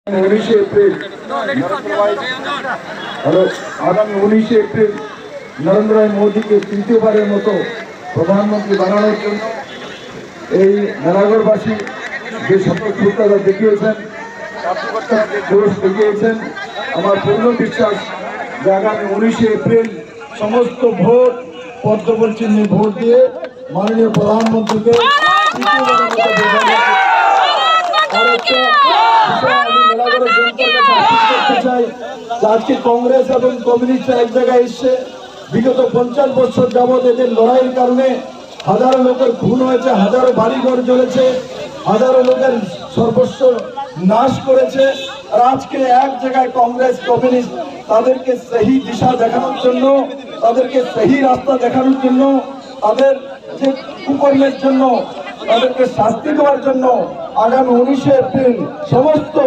19 April आगामी 19 April Narendra भाई मोदी के तृतीय बार मतो प्रधानमंत्री बनानोर जोन्नो এই নারায়ণগড়বাসী যে স্বতঃস্ফূর্ততা দেখিয়েছেন, জোশ দেখিয়েছেন, আমার পূর্ণ বিশ্বাস যে আগামী 19 এপ্রিল সমস্ত ভোট পদ্মফুল চিহ্নে ভোট দিয়ে মাননীয় প্রধানমন্ত্রীকে আজকে কংগ্রেস এবং কমিউনিস্ট এক জায়গায় এসছে। বিগত 50 বছর যাবৎ এদের লড়াইয়ের কারণে হাজারো লোকের খুন হয়েছে, হাজারো বাড়িঘর জ্বলেছে, হাজারো লোকের সর্বস্ব নাশ করেছে। আর আজকে এক জায়গায় কংগ্রেস কমিউনিস্ট তাদেরকে সহি দিশা দেখানোর জন্য, তাদেরকে সহি রাস্তা দেখানোর জন্য, তাদের যে কুকর্মের জন্য তাদেরকে শাস্তি দেওয়ার জন্য আগামী 19 এপ্রিল সমস্ত